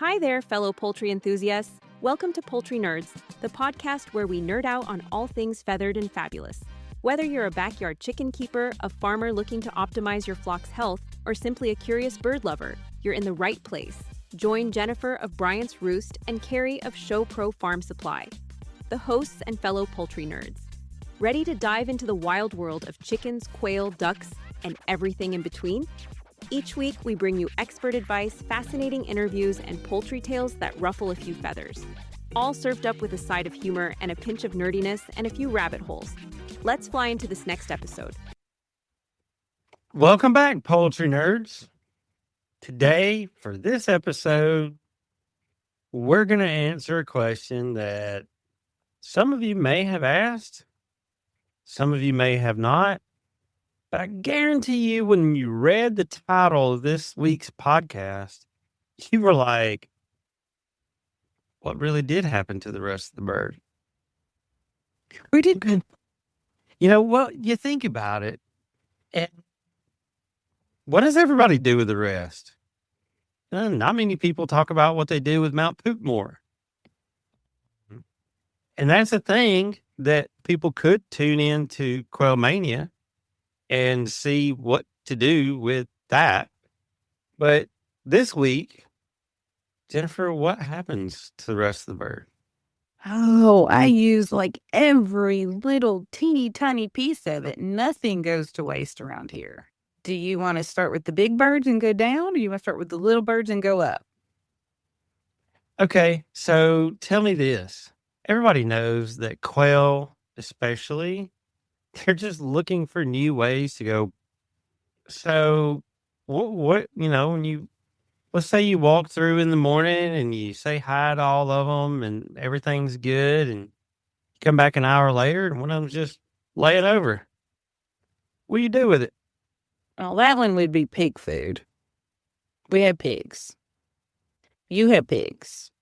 Hi there, fellow poultry enthusiasts. Welcome to Poultry Nerds, the podcast where we nerd out on all things feathered and fabulous. Whether you're a backyard chicken keeper, a farmer looking to optimize your flock's health, or simply a curious bird lover, you're in the right place. Join Jennifer of Bryant's Roost and Carey of Show Pro Farm Supply, the hosts and fellow poultry nerds. Ready to dive into the wild world of chickens, quail, ducks, and everything in between? Each week, we bring you expert advice, fascinating interviews, and poultry tales that ruffle a few feathers. All served up with a side of humor and a pinch of nerdiness and a few rabbit holes. Let's fly into this next episode. Welcome back, poultry nerds. Today, for this episode, we're going to answer a question that some of you may have asked, some of you may have not. But I guarantee you, when you read the title of this week's podcast, you were like, what really did happen to the rest of the bird? We did. You know, well, you think about it, and what does everybody do with the rest? Not many people talk about what they do with Mount Poopmore. And that's the thing that people could tune in to Quail Mania and see what to do with that. But this week, Jennifer, what happens to the rest of the bird? Oh, I use like every little teeny tiny piece of it. Nothing goes to waste around here. Do you want to start with the big birds and go down, or you want to start with the little birds and go up? Okay, so tell me this. Everybody knows that quail, especially, they're just looking for new ways to go. So what when let's say you walk through in the morning and you say hi to all of them and everything's good, and you come back an hour later and one of them's just laying over. What do you do with it? Well, that one would be pig food. We have pigs. You have pigs.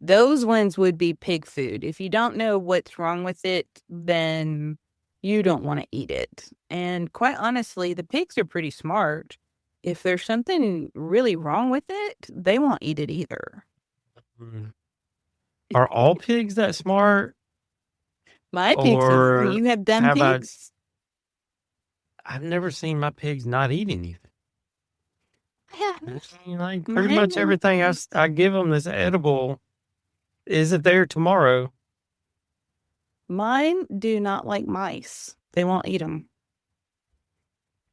Those ones would be pig food. If you don't know what's wrong with it, then you don't want to eat it. And quite honestly, the pigs are pretty smart. If there's something really wrong with it, they won't eat it either. Are all pigs that smart? My pigs are. Or You have dumb how about- pigs? I've never seen my pigs not eat anything. Yeah. Like pretty much everything I give them that's edible isn't there tomorrow. Mine do not like mice. They won't eat them.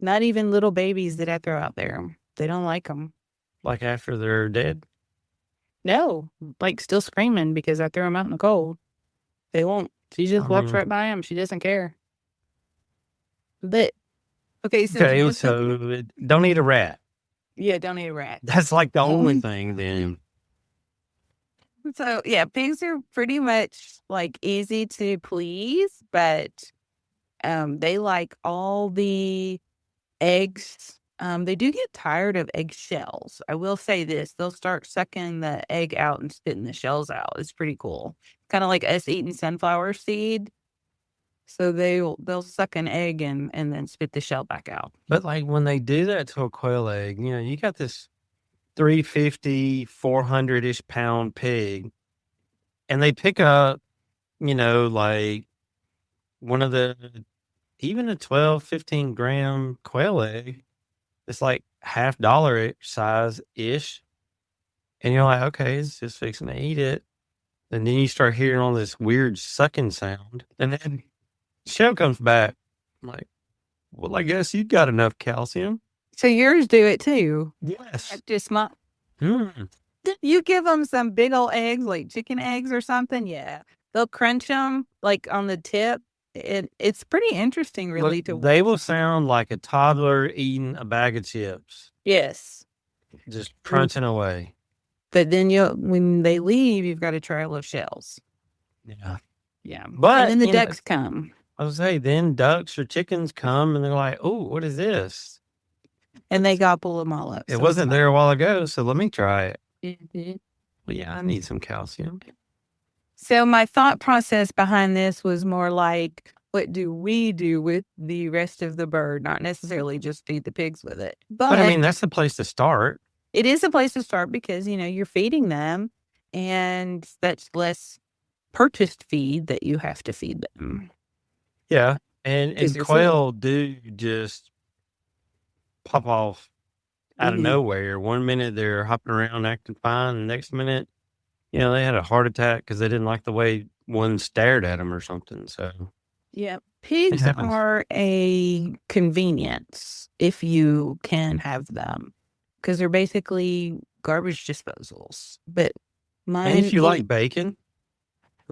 Not even little babies that I throw out there. They don't like them. Like after they're dead. No, like still screaming because I throw them out in the cold. They won't. She just walks right by them. She doesn't care. But, okay, So don't eat a rat. Yeah, don't eat a rat. That's like the only thing then. So, yeah, pigs are pretty much like easy to please, but they like all the eggs. They do get tired of eggshells. I will say this. They'll start sucking the egg out and spitting the shells out. It's pretty cool. Kind of like us eating sunflower seed. So they'll suck an egg and then spit the shell back out. But like when they do that to a quail egg, you got this 350, 400-ish pound pig, and they pick up, like one of even a 12, 15 gram quail egg. It's like $50 size-ish. And you're like, okay, it's just fixing to eat it. And then you start hearing all this weird sucking sound. And then the shell comes back. I'm like, well, I guess you've got enough calcium. So yours do it too? Yes. Just you give them some big old eggs, like chicken eggs or something. Yeah. They'll crunch them like on the tip. It's pretty interesting, really. They will sound like a toddler eating a bag of chips. Yes. Just crunching away. But then when they leave, you've got to try all those shells. Yeah. Yeah. But and then the ducks come. I was say, then ducks or chickens come and they're like, oh, what is this? And they gobble them all up. It wasn't there a while ago, so let me try it. Mm-hmm. Well, yeah, I need some calcium. So my thought process behind this was more like, what do we do with the rest of the bird? Not necessarily just feed the pigs with it. But I mean, that's the place to start. it is a place to start because, you're feeding them and that's less purchased feed that you have to feed them. Yeah. And Because they're full. quail do just pop off out of Mhm. nowhere. One minute they're hopping around acting fine. The next minute, they had a heart attack because they didn't like the way one stared at them or something. So Yeah. it Pigs happens. are a convenience if you can have them because they're basically garbage disposals. But And mine, if you like bacon,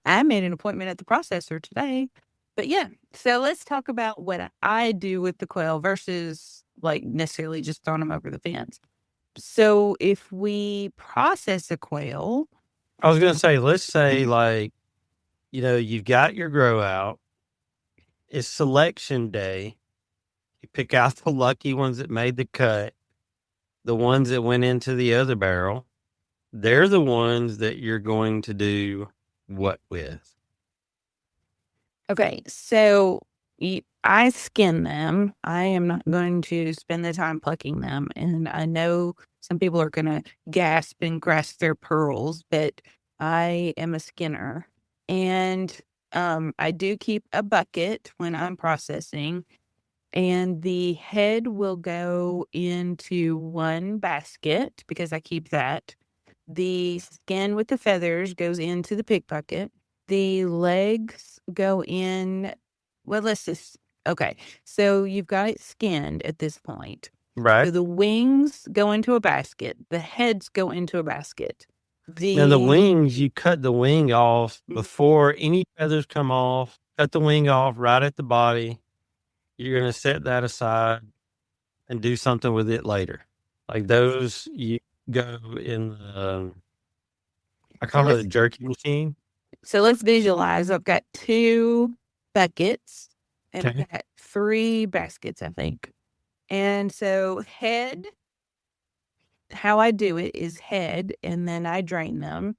I made an appointment at the processor today. But yeah, so let's talk about what I do with the quail versus like necessarily just throwing them over the fence. So if we process a quail, I was going to say, let's say like, you've got your grow out. It's selection day. You pick out the lucky ones that made the cut, the ones that went into the other barrel. They're the ones that you're going to do what with? okay, so I skin them. I am not going to spend the time plucking them. And I know some people are going to gasp and grasp their pearls, but I am a skinner. And I do keep a bucket when I'm processing, and the head will go into one basket because I keep that. The skin with the feathers goes into the pig bucket. The legs go in. Well, let's just, okay. So you've got it skinned at this point. Right. So the wings go into a basket. The heads go into a basket. Now, the The wings, you cut the wing off before any feathers come off. Cut the wing off right at the body. You're going to set that aside and do something with it later. Like those, you go in the, I so call it a jerky machine. let's visualize. I've got 2 buckets and I've Okay. got 3 baskets, I think. And so how I do it is head, and then I drain them.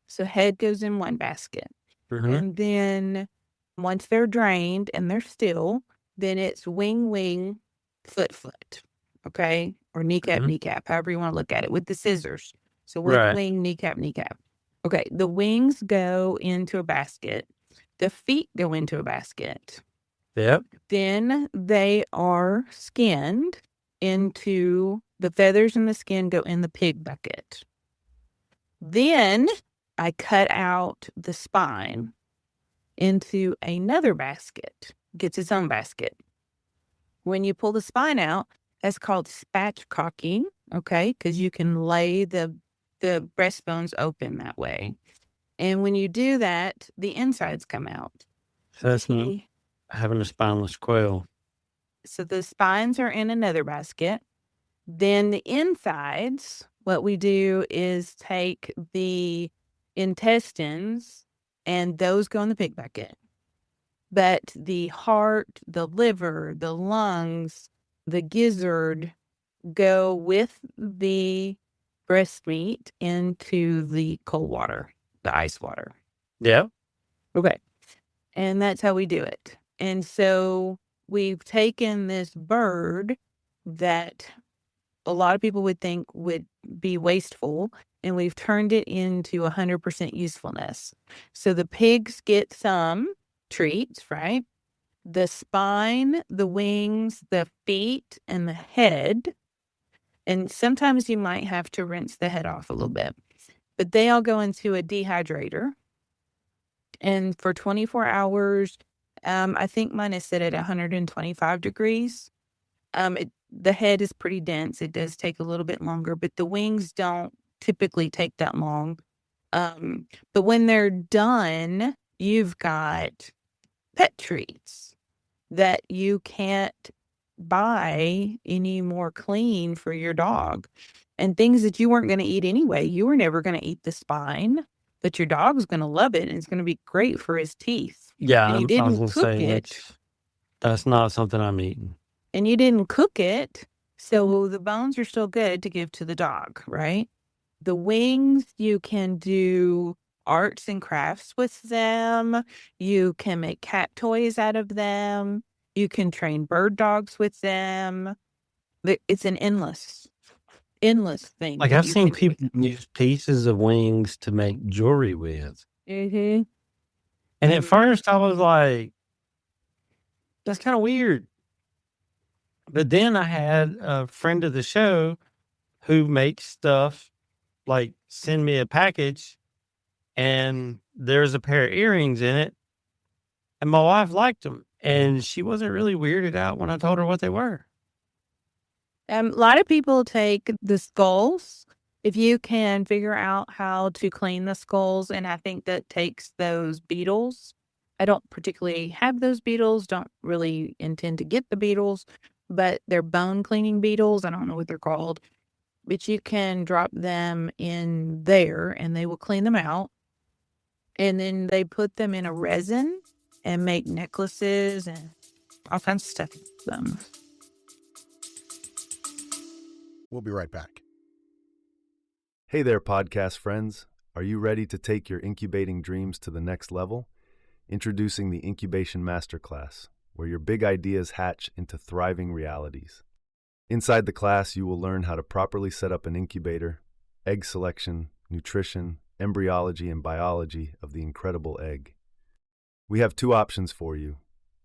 So head goes in one basket. Mm-hmm. And then once they're drained and they're still, then it's wing, foot. Okay. Or kneecap, however you want to look at it with the scissors. So Right. wing, kneecap. Okay. The wings go into a basket. The feet go into a basket. Yep. Then they are skinned into the feathers, and the skin go in the pig bucket. Then I cut out the spine into another basket, gets its own basket. When you pull the spine out, that's called spatchcocking, okay? Because you can lay the breastbones open that way. And when you do that, the insides come out. So that's not having a spineless quail. So the spines are in another basket. Then the insides, what we do is take the intestines, and those go in the pig bucket. But the heart, the liver, the lungs, the gizzard go with the breast meat into the cold water, the ice water. Yeah. Okay. And that's how we do it. And so we've taken this bird that a lot of people would think would be wasteful, and we've turned it into 100% usefulness. So the pigs get some treats, right? The spine, the wings, the feet, and the head. And sometimes you might have to rinse the head off a little bit, but they all go into a dehydrator. And for 24 hours, I think mine is set at 125 degrees. The head is pretty dense. It does take a little bit longer, but the wings don't typically take that long. But when they're done, you've got pet treats that you can't buy any more clean for your dog, and things that you weren't going to eat anyway. You were never going to eat the spine, but your dog's going to love it, and it's going to be great for his teeth. Yeah. And you I was didn't going to cook say it. that's not something I'm eating. And you didn't cook it, so the bones are still good to give to the dog, right? The wings, you can do arts and crafts with them. You can make cat toys out of them. You can train bird dogs with them. It's an endless. endless thing. Like, I've seen people use pieces of wings to make jewelry with. Mm-hmm. And at first I was like, that's kind of weird. But then I had a friend of the show who makes stuff, like send me a package and there's a pair of earrings in it. And my wife liked them. And she wasn't really weirded out when I told her what they were. A lot of people take the skulls. If you can figure out how to clean the skulls, and I think that takes those beetles. I don't particularly have those beetles, don't really intend to get the beetles, but they're bone cleaning beetles. I don't know what they're called, but you can drop them in there and they will clean them out. And then they put them in a resin and make necklaces and all kinds of stuff with them. We'll be right back. Hey there, podcast friends. Are you ready to take your incubating dreams to the next level? Introducing the Incubation Masterclass, where your big ideas hatch into thriving realities. Inside the class, you will learn how to properly set up an incubator, egg selection, nutrition, embryology, and biology of the incredible egg. We have 2 options for you,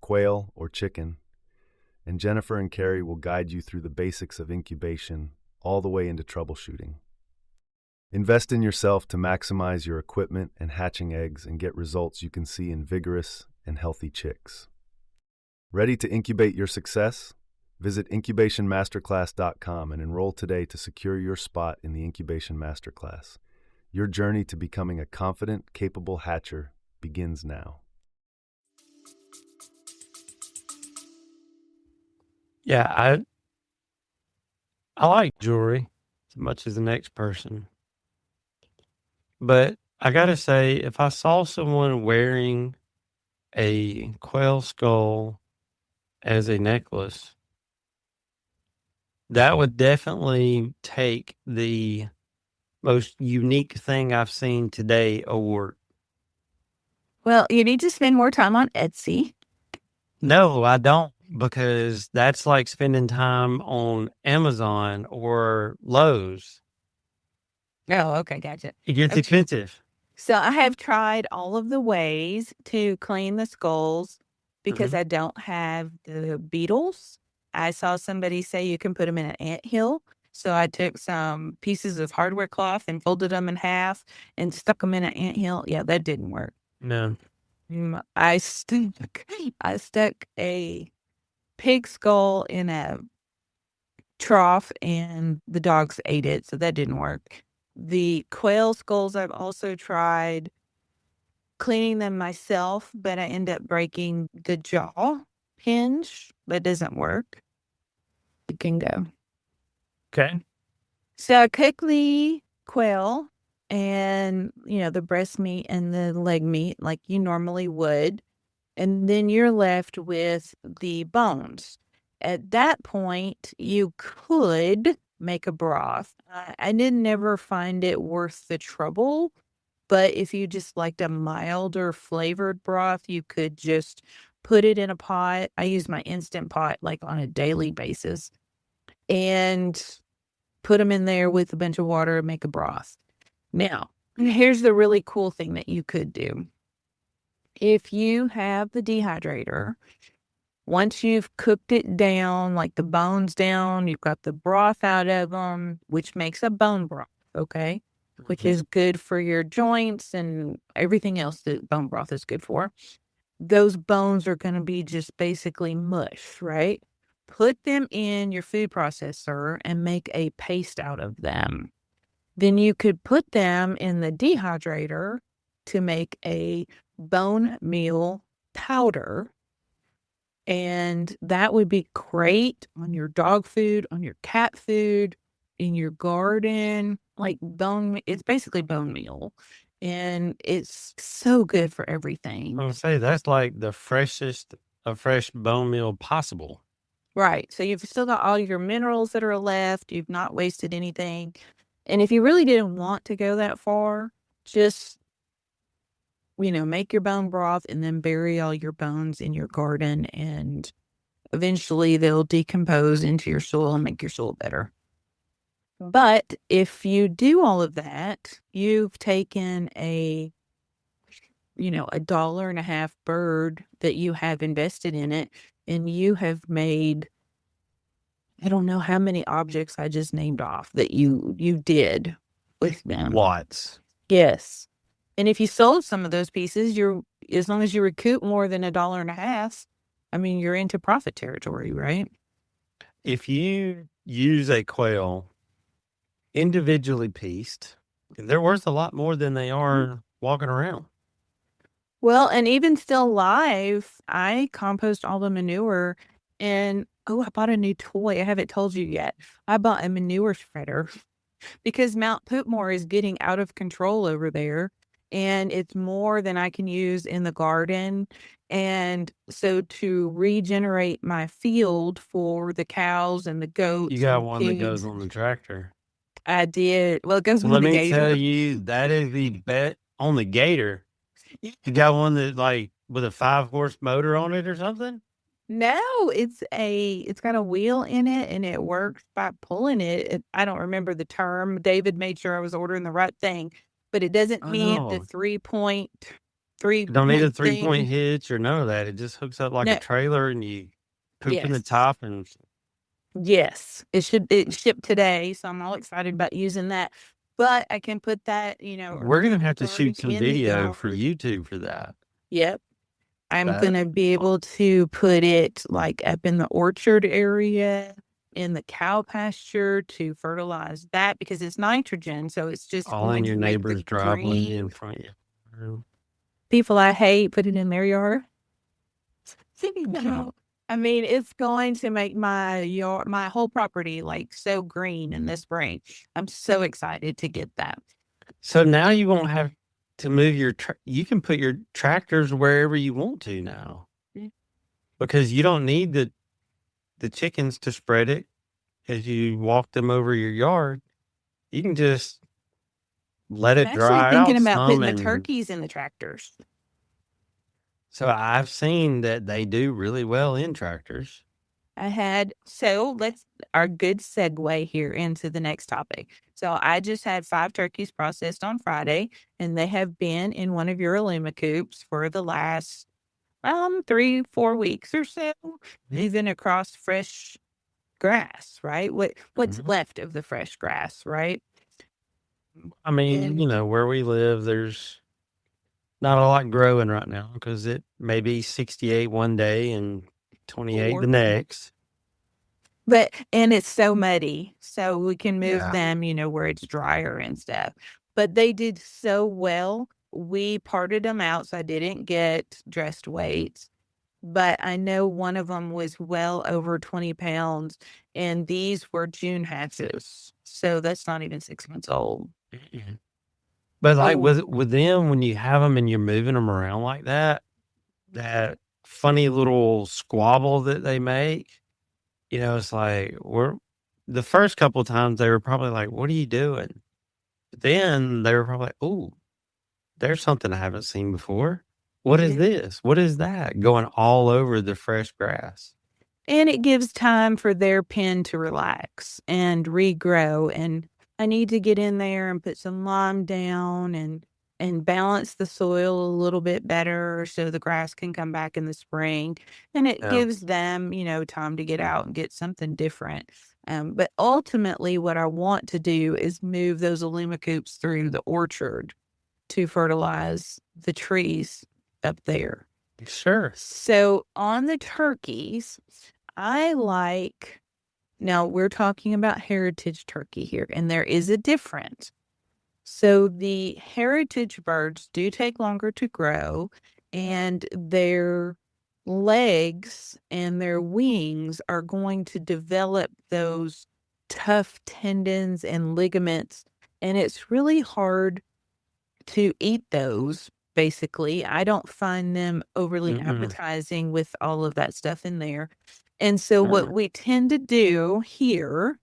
quail or chicken, and Jennifer and Carey will guide you through the basics of incubation all the way into troubleshooting. Invest in yourself to maximize your equipment and hatching eggs and get results you can see in vigorous and healthy chicks. Ready to incubate your success? Visit incubationmasterclass.com and enroll today to secure your spot in the Incubation Masterclass. Your journey to becoming a confident, capable hatcher begins now. Yeah, I like jewelry as much as the next person. But I gotta say, if I saw someone wearing a quail skull as a necklace, that would definitely take the most unique thing I've seen today award. Well, you need to spend more time on Etsy. No, I don't, because that's like spending time on Amazon or Lowe's. Oh, okay, gotcha. It gets expensive. So I have tried all of the ways to clean the skulls because I don't have the beetles. I saw somebody say you can put them in an anthill. So I took some pieces of hardware cloth and folded them in half and stuck them in an anthill. Yeah, that didn't work. No. I stuck a pig skull in a trough and the dogs ate it, so that didn't work. The quail skulls, I've also tried cleaning them myself, but I end up breaking the jaw hinge. That doesn't work. It can go. Okay. So I cook the quail and, the breast meat and the leg meat like you normally would. And then you're left with the bones. At that point, you could make a broth. I didn't never find it worth the trouble. But if you just liked a milder flavored broth, you could just put it in a pot. I use my Instant Pot like on a daily basis and put them in there with a bunch of water and make a broth. Now, here's the really cool thing that you could do. If you have the dehydrator, once you've cooked it down, like the bones down, you've got the broth out of them, which makes a bone broth, okay? Which is good for your joints and everything else that bone broth is good for. Those bones are going to be just basically mush, right? Put them in your food processor and make a paste out of them. Then you could put them in the dehydrator to make a bone meal powder. And that would be great on your dog food, on your cat food, in your garden, like it's basically bone meal. And it's so good for everything. I would say that's like the freshest of fresh bone meal possible. Right. So you've still got all your minerals that are left. You've not wasted anything. And if you really didn't want to go that far, just, make your bone broth and then bury all your bones in your garden. And eventually they'll decompose into your soil and make your soil better. But if you do all of that, you've taken a $1.50 bird that you have invested in it, and you have made, I don't know how many objects I just named off that you did with them. Lots. Yes. And if you sold some of those pieces, as long as you recoup more than $1.50, I mean, you're into profit territory, right? If you use a quail individually pieced, they're worth a lot more than they are walking around. Well, and even still live, I compost all the manure, and I bought a new toy. I haven't told you yet. I bought a manure spreader because Mount Poopmore is getting out of control over there, and it's more than I can use in the garden. And so to regenerate my field for the cows and the goats You got and one that pigs, goes on the tractor. I did. Well, it goes So on let the me gator. tell you, that is the bet on the gator. You got one that like with a 5-horse motor on it or something? No, it's got a wheel in it, and it works by pulling it. I don't remember the term. David made sure I was ordering the right thing, but it doesn't Oh, need the no. 3-point Don't need a 3-point thing. hitch or none of that. It just hooks up like a No. trailer and you poop in the Yes. top and Yes, it shipped today, so I'm all excited about using that. But I can put that, we're gonna have to shoot some in the video for yard. YouTube for that. Yep. I'm That- gonna be able to put it like up in the orchard area, in the cow pasture to fertilize that because it's nitrogen. So it's just all in going your to make neighbor's the driveway green. in front of you. People I hate put it in their yard. No. I mean, it's going to make my yard, my whole property like so green in the spring. I'm so excited to get that. So now you won't have to move you can put your tractors wherever you want to now. Yeah. Because you don't need the chickens to spread it as you walk them over your yard. You can just let it I'm dry actually thinking out about some putting the and turkeys in the tractors. so I've seen that they do really well in tractors. Our good segue here into the next topic. So I just had 5 turkeys processed on Friday, and they have been in one of your Illuma coops for the last 3-4 weeks or so, even across fresh grass, right? What's Mhm. left of the fresh grass, right? I mean, where we live, there's not a lot growing right now because it may be 68 one day and 28 the next. And it's so muddy, so we can move Yeah. them, where it's drier and stuff. But they did so well. We parted them out, so I didn't get dressed weights. But I know one of them was well over 20 pounds, and these were June hatches. So that's not even 6 months old. But like Oh. with them, when you have them and you're moving them around like that funny little squabble that they make, it's like the first couple of times they were probably like, "What are you doing?" But then they were probably like, "Oh, there's something I haven't seen before. What is this? What is that?" Going all over the fresh grass. And it gives time for their pen to relax and regrow. And I need to get in there and put some lime down and balance the soil a little bit better so the grass can come back in the spring. And it Yeah. gives them, time to get out and get something different. But ultimately, what I want to do is move those Illuma coops through the orchard to fertilize the trees up there. Sure. So on the turkeys, now we're talking about heritage turkey here, and there is a difference. So the heritage birds do take longer to grow, and their legs and their wings are going to develop those tough tendons and ligaments, and it's really hard to eat those. Basically, I don't find them overly appetizing with all of that stuff in there. And so what we tend to do here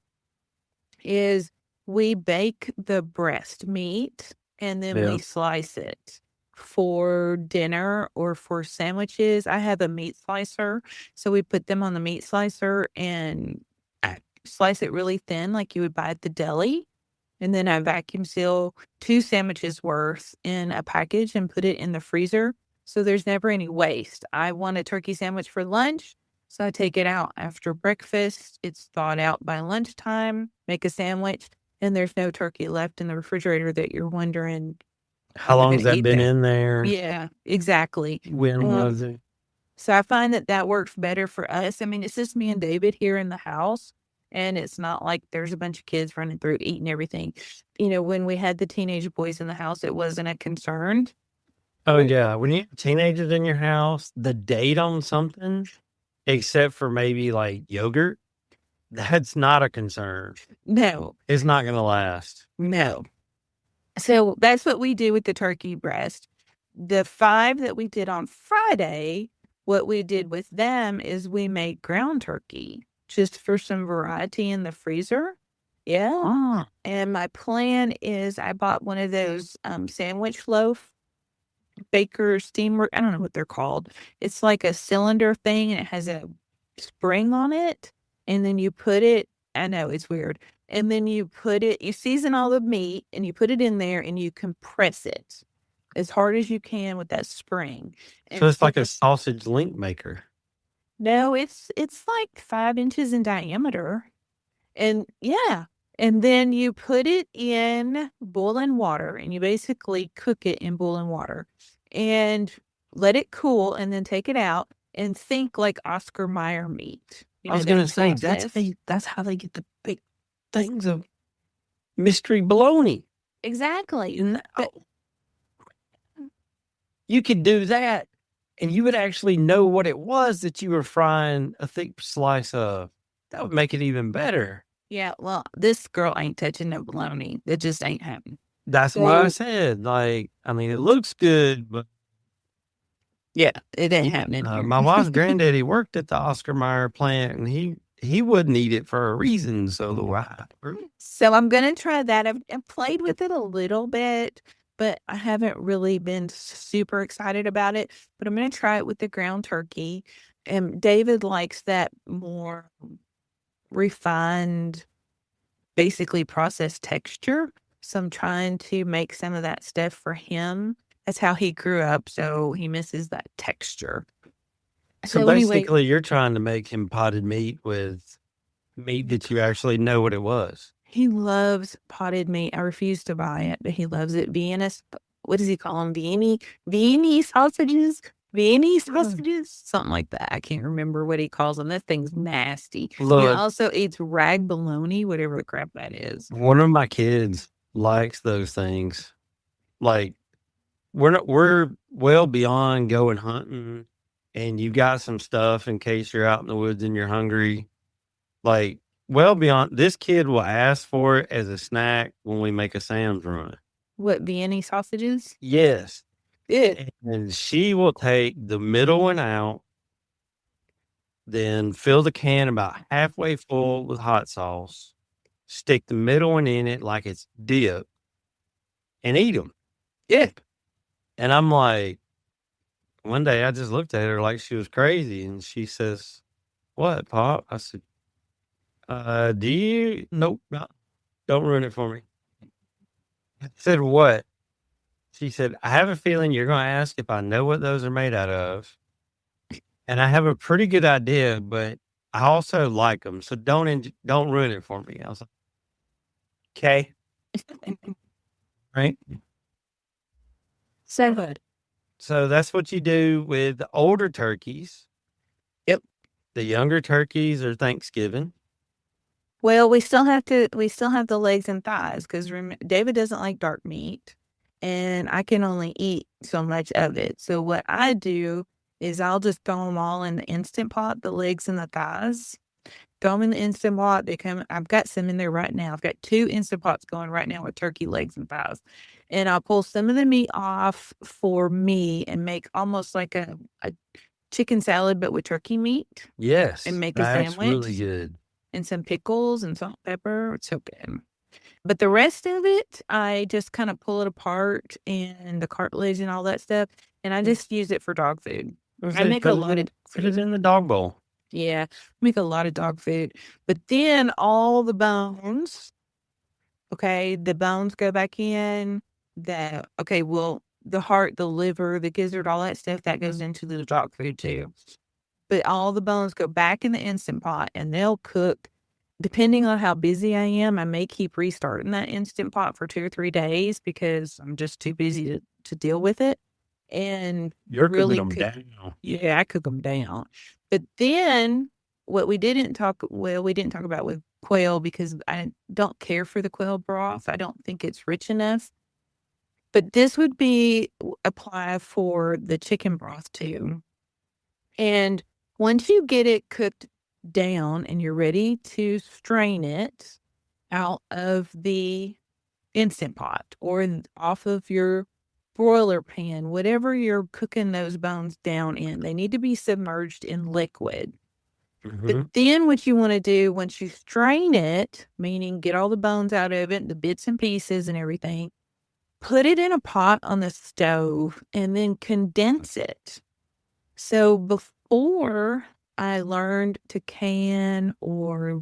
is we bake the breast meat and then we slice it for dinner or for sandwiches. I have a meat slicer, so we put them on the meat slicer and slice it really thin like you would buy at the deli. And then I vacuum seal 2 sandwiches worth in a package and put it in the freezer. So there's never any waste. I want a turkey sandwich for lunch. So I take it out after breakfast. It's thawed out by lunchtime, make a sandwich, and there's no turkey left in the refrigerator that you're wondering. How long has that been in there? Yeah, exactly. When was it? So I find that works better for us. I mean, it's just me and David here in the house. And it's not like there's a bunch of kids running through eating everything. When we had the teenage boys in the house, it wasn't a concern. Oh, yeah. When you have teenagers in your house, the date on something, except for maybe like yogurt, that's not a concern. No. It's not going to last. No. So that's what we do with the turkey breast. The 5 that we did on Friday, what we did with them is we made ground turkey. Just for some variety in the freezer. Yeah. And my plan is I bought one of those sandwich loaf baker steamer. I don't know what they're called. It's like a cylinder thing and it has a spring on it. And then you put it, I know it's weird. And then you season all the meat and you put it in there and you compress it as hard as you can with that spring. So it's like a sausage link maker. No, it's like 5 inches in diameter. And yeah. And then you put it in boiling water and you basically cook it in boiling water and let it cool and then take it out and think like Oscar Mayer meat. I was going to say, that's how they get the big things of mystery bologna. Exactly. You could do that. And you would actually know what it was that you were frying a thick slice of. That would make it even better. Yeah, well, this girl ain't touching no bologna. It just ain't happening. That's why I said, it looks good, but... Yeah, it ain't happening. My wife's granddaddy worked at the Oscar Mayer plant, and he wouldn't eat it for a reason, so do I. So I'm going to try that. I've played with it a little bit, but I haven't really been super excited about it. But I'm going to try it with the ground turkey. And David likes that more refined, basically processed texture. So I'm trying to make some of that stuff for him. That's how he grew up. So he misses that texture. So basically, you're trying to make him potted meat with meat that you actually know what it was. He loves potted meat. I refuse to buy it, but he loves it. What does he call them? Viennese sausages? Viennese sausages? Something like that. I can't remember what he calls them. That thing's nasty. Look, he also eats rag bologna, whatever the crap that is. One of my kids likes those things. Like, we're well beyond going hunting, and you got some stuff in case you're out in the woods and you're hungry. Like, well beyond, this kid will ask for it as a snack when we make a Sam's run. What, Viennese sausages? Yes. Yeah. And she will take the middle one out, then fill the can about halfway full with hot sauce, stick the middle one in it like it's dip, and eat them. Yeah. And I'm like, one day I just looked at her like she was crazy, and she says, "What, Pop?" I said, do you? Nope, no, don't ruin it for me. I said, "What?" She said, "I have a feeling you're going to ask if I know what those are made out of. And I have a pretty good idea, but I also like them. So don't ruin it for me." I was like, "Okay." Right? So good. So that's what you do with the older turkeys. Yep. The younger turkeys are Thanksgiving. Well, we still have the legs and thighs because David doesn't like dark meat. And I can only eat so much of it. So what I do is I'll just throw them all in the Instant Pot, the legs and the thighs. Throw them in the Instant Pot. I've got some in there right now. I've got 2 Instant Pots going right now with turkey legs and thighs. And I'll pull some of the meat off for me and make almost like a chicken salad, but with turkey meat. Yes. And make a sandwich. That's really good. And some pickles and salt and pepper. It's so good. But the rest of it, I just kind of pull it apart and the cartilage and all that stuff. And I just use it for dog food. I make a loaded. Put it in the dog bowl. Yeah, make a lot of dog food. But then all the bones, the bones go back in. The heart, the liver, the gizzard, all that stuff, that goes into the dog food too. But all the bones go back in the Instant Pot and they'll cook. Depending on how busy I am, I may keep restarting that Instant Pot for 2 or 3 days because I'm just too busy to deal with it. And You're really cooking them down. Yeah, I cook them down. But then what we didn't talk about with quail because I don't care for the quail broth. I don't think it's rich enough. But this would apply for the chicken broth too. And once you get it cooked down and you're ready to strain it out of the Instant Pot or off of your broiler pan, whatever you're cooking those bones down in, they need to be submerged in liquid. But then what you want to do once you strain it, meaning get all the bones out of it, the bits and pieces and everything, put it in a pot on the stove and then condense it. So before I learned to can or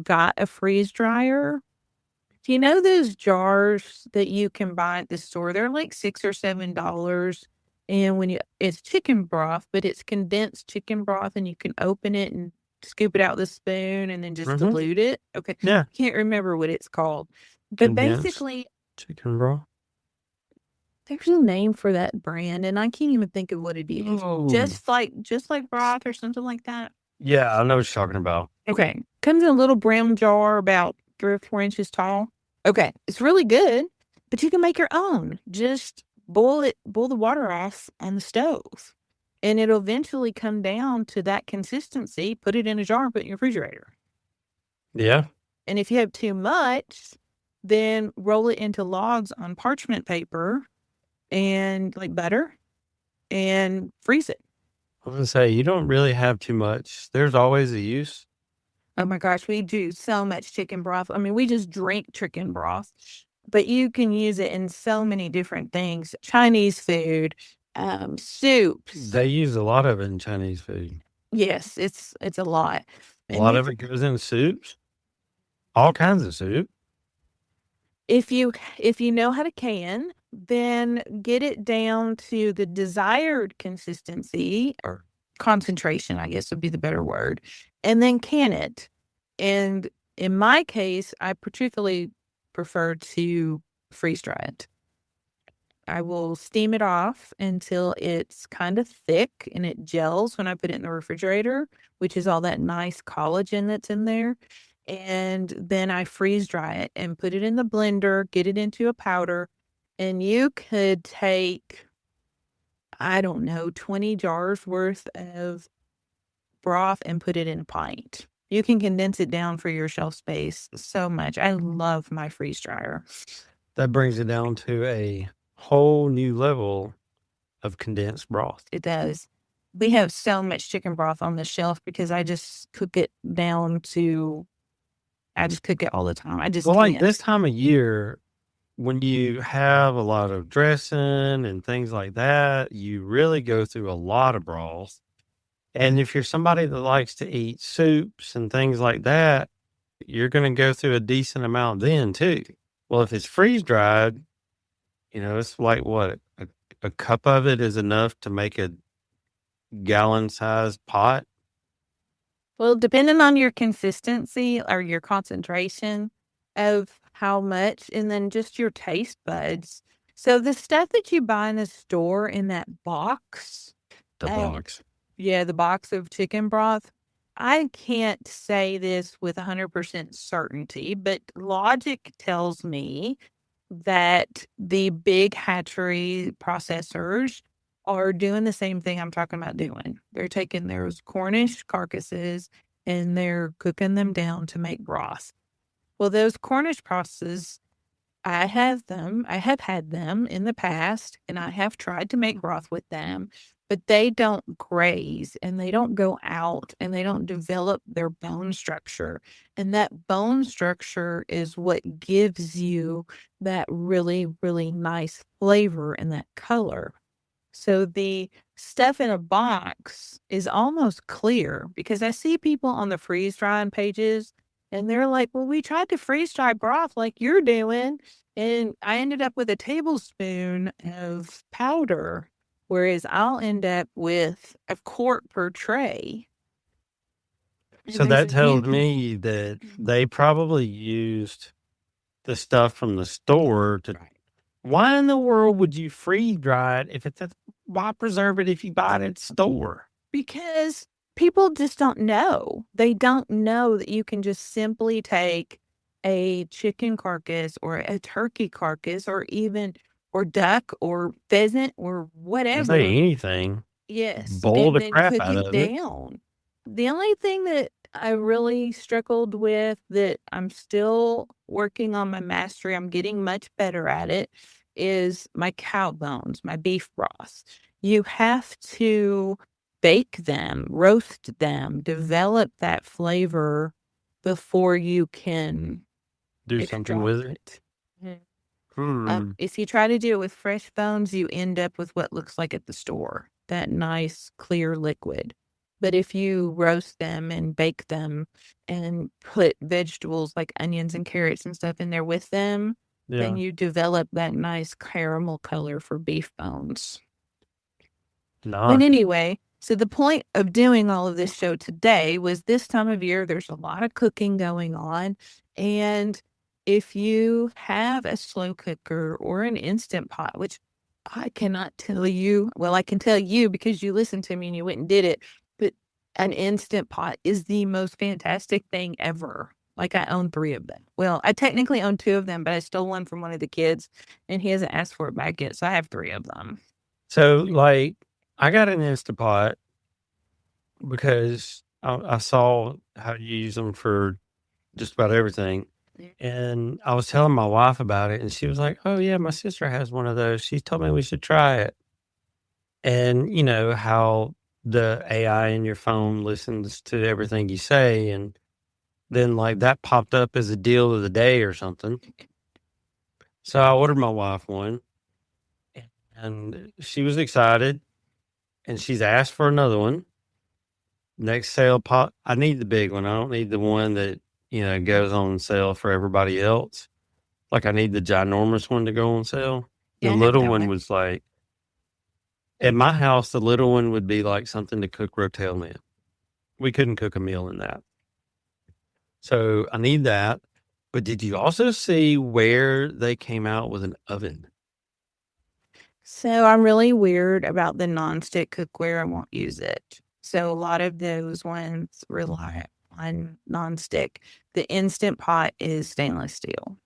got a freeze dryer, you know those jars that you can buy at the store? They're like $6 or $7. And it's chicken broth, but it's condensed chicken broth, and you can open it and scoop it out with a spoon and then just dilute it. Okay. Yeah. Can't remember what it's called. But Condensed basically, chicken broth. there's a name for that brand, and I can't even think of what it is. Oh. Just like broth or something like that. Yeah, I know what you're talking about. Okay. Comes in a little brown jar about 3 or 4 inches tall. Okay. It's really good, but you can make your own. Just boil the water off on the stove, and it'll eventually come down to that consistency. Put it in a jar and put it in your refrigerator. Yeah. And if you have too much, then roll it into logs on parchment paper and like butter and freeze it. I was going to say, you don't really have too much. There's always a use. Oh my gosh, we do so much chicken broth. I mean, we just drink chicken broth, but you can use it in so many different things. Chinese food, soups. They use a lot of it in Chinese food. Yes, it's a lot. A lot of it goes in soups. All kinds of soup. If you know how to can, then get it down to the desired consistency or concentration, I guess would be the better word, and then can it. And in my case, I particularly prefer to freeze dry it. I will steam it off until it's kind of thick and it gels when I put it in the refrigerator, which is all that nice collagen that's in there. And then I freeze dry it and put it in the blender, get it into a powder. And you could take, I don't know, 20 jars worth of broth and put it in a pint. You can condense it down for your shelf space so much. I love my freeze dryer. That brings it down to a whole new level of condensed broth. It does. We have so much chicken broth on the shelf because I just cook it all the time. Like this time of year, when you have a lot of dressing and things like that, you really go through a lot of broth. And if you're somebody that likes to eat soups and things like that, you're going to go through a decent amount then too. Well, if it's freeze dried, it's like what? A cup of it is enough to make a gallon-sized pot? Well, depending on your consistency or your concentration of how much, and then just your taste buds. So the stuff that you buy in the store in that box. The box. Yeah, the box of chicken broth. I can't say this with 100% certainty, but logic tells me that the big hatchery processors are doing the same thing I'm talking about doing. They're taking those Cornish carcasses and they're cooking them down to make broth. Well, those Cornish processes, I have had them in the past, and I have tried to make broth with them, but they don't graze and they don't go out and they don't develop their bone structure. And that bone structure is what gives you that really, really nice flavor and that color. So the stuff in a box is almost clear, because I see people on the freeze drying pages and they're like, well, we tried to freeze dry broth like you're doing, and I ended up with a tablespoon of powder, whereas I'll end up with a quart per tray. So that tells me that they probably used the stuff from the store to. Right. Why in the world would you freeze dry it if it's why preserve it if you buy it at the store? Because people just don't know. They don't know that you can just simply take a chicken carcass or a turkey carcass or duck or pheasant or whatever. Say anything. Yes. Boil and the then crap cook out it of it. down. The only thing that I really struggled with, that I'm still working on my mastery, I'm getting much better at it, is my cow bones, my beef broth. You have to bake them, roast them, develop that flavor before you can Do something with extract it. it. If you try to do it with fresh bones, you end up with what looks like at the store, that nice clear liquid. But if you roast them and bake them and put vegetables like onions and carrots and stuff in there with them, then you develop that nice caramel color for beef bones. Nice. But anyway, so the point of doing all of this show today was, this time of year, there's a lot of cooking going on. And if you have a slow cooker or an Instant Pot, which I cannot tell you, well, I can tell you because you listened to me and you went and did it, but an Instant Pot is the most fantastic thing ever. Like, I own 3 of them. Well, I technically own 2 of them, but I stole one from one of the kids and he hasn't asked for it back yet. So I have 3 of them. So, like, I got an Instant Pot because I saw how you use them for just about everything. And I was telling my wife about it, and she was like, oh, yeah, my sister has one of those. She told me we should try it. And you know how the AI in your phone listens to everything you say, and then like that popped up as a deal of the day or something. So I ordered my wife one, and she was excited, and she's asked for another one. Next sale pot, I need the big one. I don't need the one that, you know, goes on sale for everybody else. Like, I need the ginormous one to go on sale. Yeah, The I have little that one one. was like, at my house, the little one would be like something to cook rotel in. We couldn't cook a meal in that. So I need that. But did you also see where they came out with an oven? So I'm really weird about the nonstick cookware. I won't use it. So a lot of those ones rely on nonstick. The Instant Pot is stainless steel.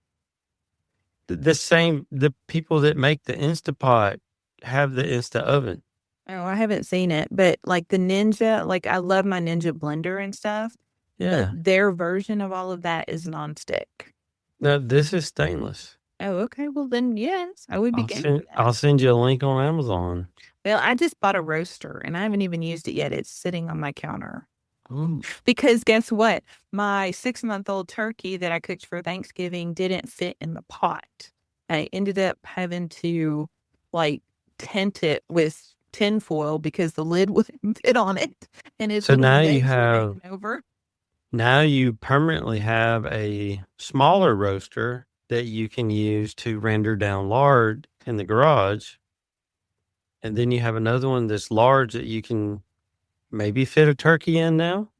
The people that make the Instapot have the Insta oven. Oh, I haven't seen it, but like the Ninja, like I love my Ninja blender and stuff. Yeah. But their version of all of that is nonstick. No, this is stainless. Oh, okay. Well, then, yes, I would be game for that. I'll send you a link on Amazon. Well, I just bought a roaster and I haven't even used it yet. It's sitting on my counter. Ooh. Because guess what? My 6-month-old turkey that I cooked for Thanksgiving didn't fit in the pot. I ended up having to like tent it with tinfoil because the lid wouldn't fit on it. And it's So now you have over. Now you permanently have a smaller roaster that you can use to render down lard in the garage. And then you have another one that's large that you can maybe fit a turkey in now.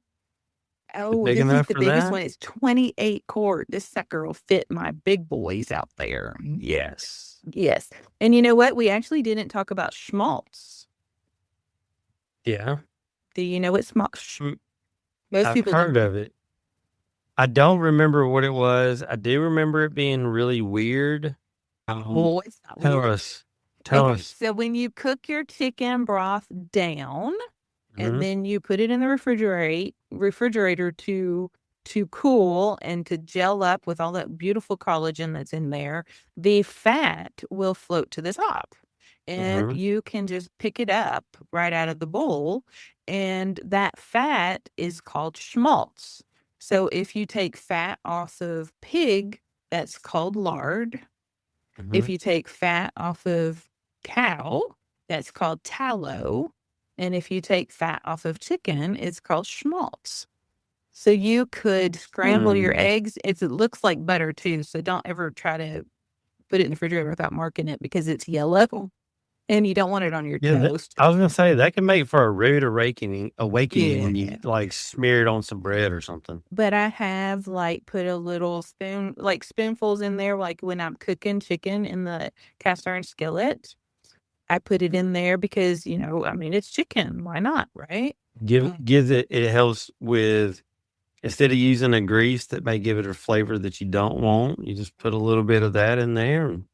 Oh, big this is enough the for biggest that? one. It's 28 quart. This sucker will fit my big boys out there. Yes. Yes. And you know what? We actually didn't talk about schmaltz. Yeah. Do you know what schmaltz? Mm, Most I've people heard don't. of it. I don't remember what it was. I do remember it being really weird. Oh, it's not Tell weird. us. Tell Okay, us. so when you cook your chicken broth down, Mhm. and then you put it in the refrigerator to cool and to gel up with all that beautiful collagen that's in there, the fat will float to the top. And Mhm. you can just pick it up right out of the bowl. And that fat is called schmaltz. So if you take fat off of pig, that's called lard. Mhm. If you take fat off of cow, that's called tallow. And if you take fat off of chicken, it's called schmaltz. So you could scramble your eggs. It looks like butter too. So don't ever try to put it in the refrigerator without marking it because it's yellow and you don't want it on your toast. I was going to say that can make for a rude awakening when you Yeah. like smear it on some bread or something. But I have like put a little spoonfuls in there, like when I'm cooking chicken in the cast iron skillet. I put it in there because, it's chicken. Why not? Right? Gives it helps with, instead of using a grease that may give it a flavor that you don't want, you just put a little bit of that in there and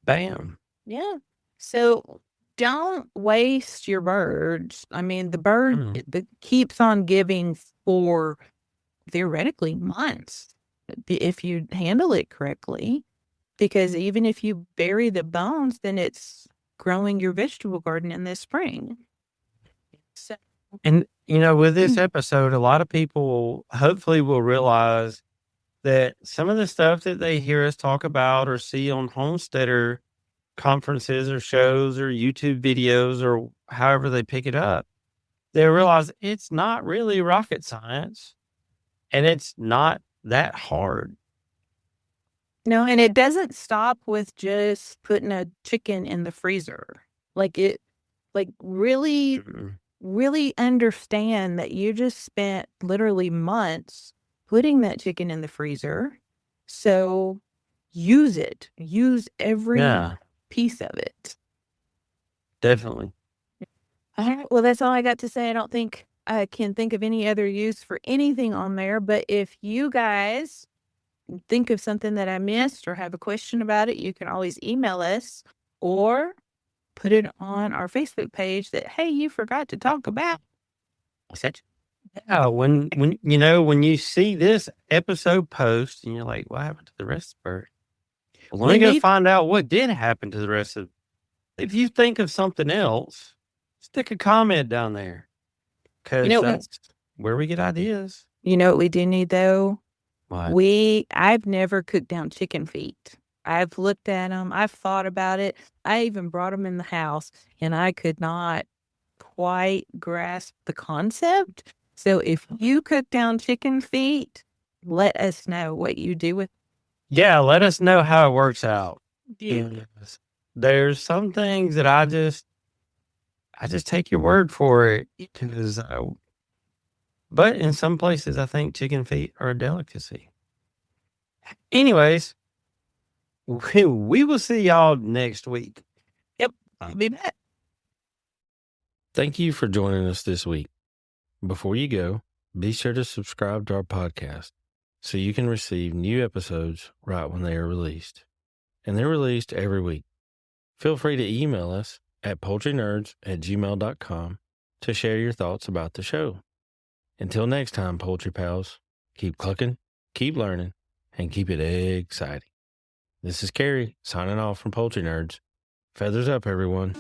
bam. Yeah. So don't waste your birds. I mean, the bird it keeps on giving for theoretically months if you handle it correctly. Because even if you bury the bones, then it's growing your vegetable garden in the spring. So, And, with this episode, a lot of people hopefully will realize that some of the stuff that they hear us talk about or see on homesteader conferences or shows or YouTube videos or however they pick it up, they realize it's not really rocket science and it's not that hard. no, and it doesn't stop with just putting a chicken in the freezer. Really, really understand that you just spent literally months putting that chicken in the freezer. So use it. Use every piece of it. Definitely. All right. Well, that's all I got to say. I don't think I can think of any other use for anything on there. But if you guys think of something that I missed or have a question about it, you can always email us or put it on our Facebook page that, hey, you forgot to talk about. Yeah, when you see this episode post and you're like, what happened to the rest of the bird? Well, let me go find out what did happen to the rest of. If you think of something else, stick a comment down there because that's where we get ideas. You know what we do need though? What? I've never cooked down chicken feet. I've looked at them. I've thought about it. I even brought them in the house and I could not quite grasp the concept. So if you cook down chicken feet, let us know what you do with. Yeah, let us know how it works out. Yeah. There's some things that I just take your word for it because, but in some places I think chicken feet are a delicacy. Anyways, we will see y'all next week. Yep, I'll be back. Thank you for joining us this week. Before you go, be sure to subscribe to our podcast so you can receive new episodes right when they are released. And they're released every week. Feel free to email us at poultrynerds@gmail.com to share your thoughts about the show. Until next time, Poultry Pals, keep clucking, keep learning, and keep it exciting. This is Carey signing off from Poultry Nerds. Feathers up, everyone.